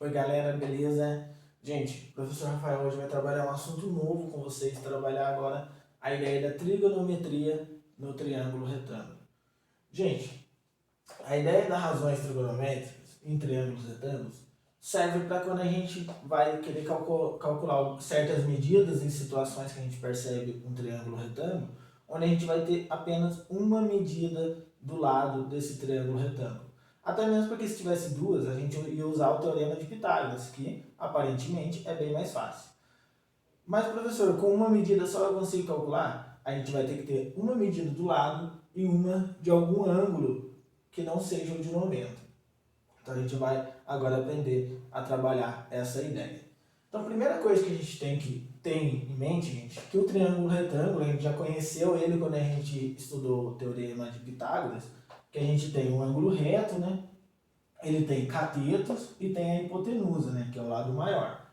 Oi galera, beleza? Gente, o professor Rafael hoje vai trabalhar um assunto novo com vocês, trabalhar agora a ideia da trigonometria no triângulo retângulo. Gente, a ideia das razões trigonométricas em triângulos retângulos serve para quando a gente vai querer calcular certas medidas em situações que a gente percebe um triângulo retângulo, onde a gente vai ter apenas uma medida do lado desse triângulo retângulo. Até mesmo porque se tivesse duas, a gente ia usar o teorema de Pitágoras, que aparentemente é bem mais fácil. Mas professor, com uma medida só eu consigo calcular? A gente vai ter que ter uma medida do lado e uma de algum ângulo que não seja o de 90. Então a gente vai agora aprender a trabalhar essa ideia. Então a primeira coisa que a gente tem que ter em mente, gente, que o triângulo retângulo, a gente já conheceu ele quando a gente estudou o teorema de Pitágoras, que a gente tem um ângulo reto, né? Ele tem catetos e tem a hipotenusa, né? Que é o lado maior.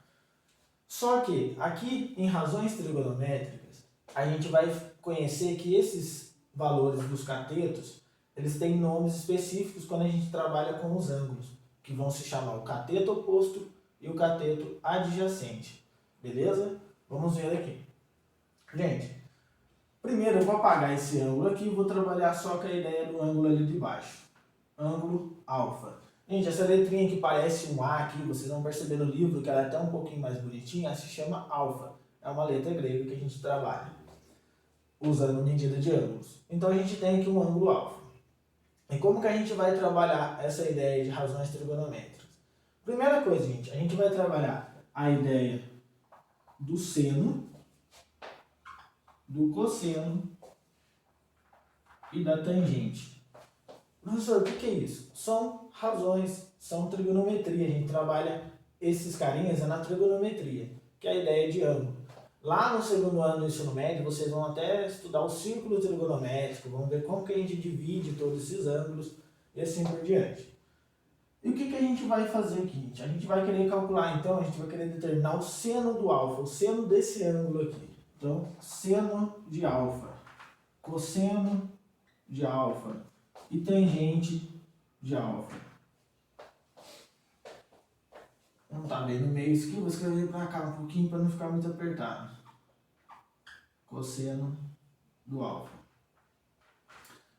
Só que aqui em razões trigonométricas, a gente vai conhecer que esses valores dos catetos, eles têm nomes específicos quando a gente trabalha com os ângulos, que vão se chamar o cateto oposto e o cateto adjacente. Beleza? Vamos ver aqui. Gente, primeiro eu vou apagar esse ângulo aqui e vou trabalhar só com a ideia do ângulo ali de baixo. Ângulo alfa. Gente, essa letrinha que parece um A aqui, vocês vão perceber no livro que ela é até um pouquinho mais bonitinha, ela se chama alfa. É uma letra grega que a gente trabalha, usando medida de ângulos. Então a gente tem aqui um ângulo alfa. E como que a gente vai trabalhar essa ideia de razões trigonométricas? Primeira coisa, gente, a gente vai trabalhar a ideia do seno, do cosseno e da tangente. Professor, o que é isso? São razões, são trigonometria. A gente trabalha esses carinhas na trigonometria, que é a ideia de ângulo. Lá no segundo ano do ensino médio, vocês vão até estudar o círculo trigonométrico, vão ver como que a gente divide todos esses ângulos e assim por diante. E o que a gente vai fazer aqui, gente? A gente vai querer calcular, então, a gente vai querer determinar o seno do alfa, o seno desse ângulo aqui. Então, seno de alfa, cosseno de alfa e tangente de alfa. Não está bem no meio isso aqui, vou escrever para cá um pouquinho para não ficar muito apertado. Cosseno do alfa.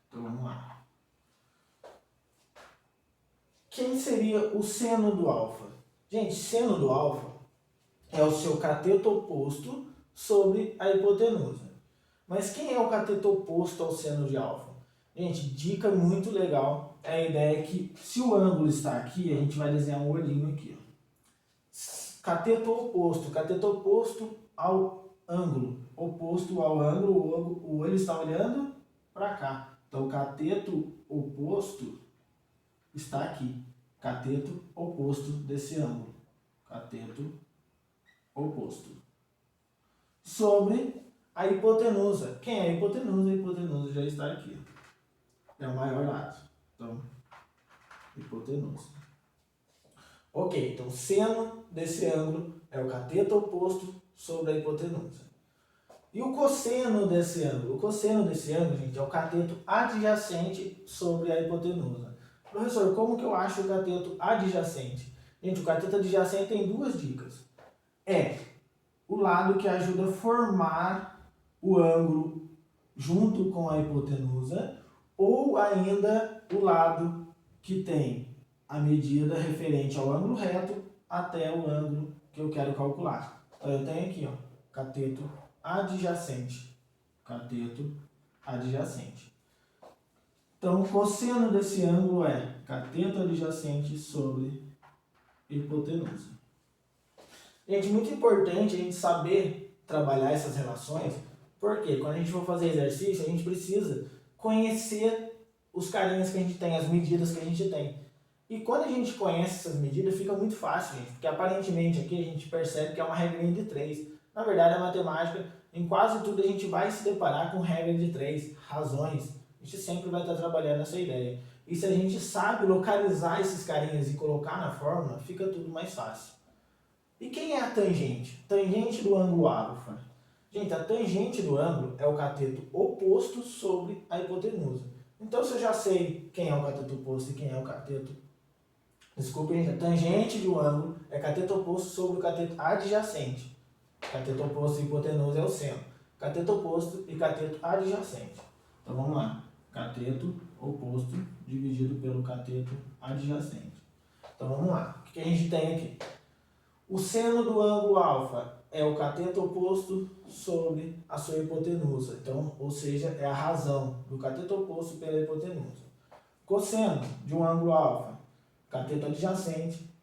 Então vamos lá. Quem seria o seno do alfa? Gente, seno do alfa é o seu cateto oposto sobre a hipotenusa. Mas quem é o cateto oposto ao seno de alfa? Gente, dica muito legal é a ideia que se o ângulo está aqui, a gente vai desenhar um olhinho aqui. Ó. Cateto oposto ao ângulo. Oposto ao ângulo, o olho está olhando para cá. Então, o cateto oposto está aqui. Cateto oposto desse ângulo. Cateto oposto. Sobre a hipotenusa. Quem é a hipotenusa? A hipotenusa já está aqui. É o maior lado. Então, hipotenusa. Ok, então seno desse ângulo é o cateto oposto sobre a hipotenusa. E o cosseno desse ângulo? O cosseno desse ângulo, gente, é o cateto adjacente sobre a hipotenusa. Professor, como que eu acho o cateto adjacente? Gente, o cateto adjacente tem duas dicas. É o lado que ajuda a formar o ângulo junto com a hipotenusa, ou ainda o lado que tem a medida referente ao ângulo reto até o ângulo que eu quero calcular. Então eu tenho aqui, ó, cateto adjacente. Cateto adjacente. Então o cosseno desse ângulo é cateto adjacente sobre hipotenusa. Gente, muito importante a gente saber trabalhar essas relações, porque quando a gente for fazer exercício, a gente precisa conhecer os carinhas que a gente tem, as medidas que a gente tem. E quando a gente conhece essas medidas, fica muito fácil, gente, porque aparentemente aqui a gente percebe que é uma regrinha de 3. Na verdade, a matemática, em quase tudo, a gente vai se deparar com regra de 3, razões. A gente sempre vai estar trabalhando essa ideia. E se a gente sabe localizar esses carinhas e colocar na fórmula, fica tudo mais fácil. E quem é a tangente? Tangente do ângulo alfa. Gente, a tangente do ângulo é o cateto oposto sobre a hipotenusa. Então, se eu já sei quem é o cateto oposto e quem é o cateto Desculpa, gente. A tangente de um ângulo é cateto oposto sobre o cateto adjacente. Cateto oposto e hipotenusa é o seno. Cateto oposto e cateto adjacente. Então vamos lá. Cateto oposto dividido pelo cateto adjacente. Então vamos lá. O que a gente tem aqui? O seno do ângulo alfa é o cateto oposto sobre a sua hipotenusa. Então, ou seja, é a razão do cateto oposto pela hipotenusa. Cosseno de um ângulo alfa, cateto adjacente,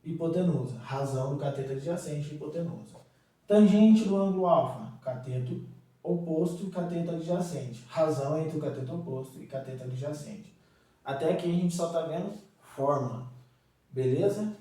hipotenusa. Razão do cateto adjacente e hipotenusa. Tangente do ângulo alfa, cateto oposto e cateto adjacente. Razão entre o cateto oposto e cateto adjacente. Até aqui a gente só está vendo fórmula. Beleza?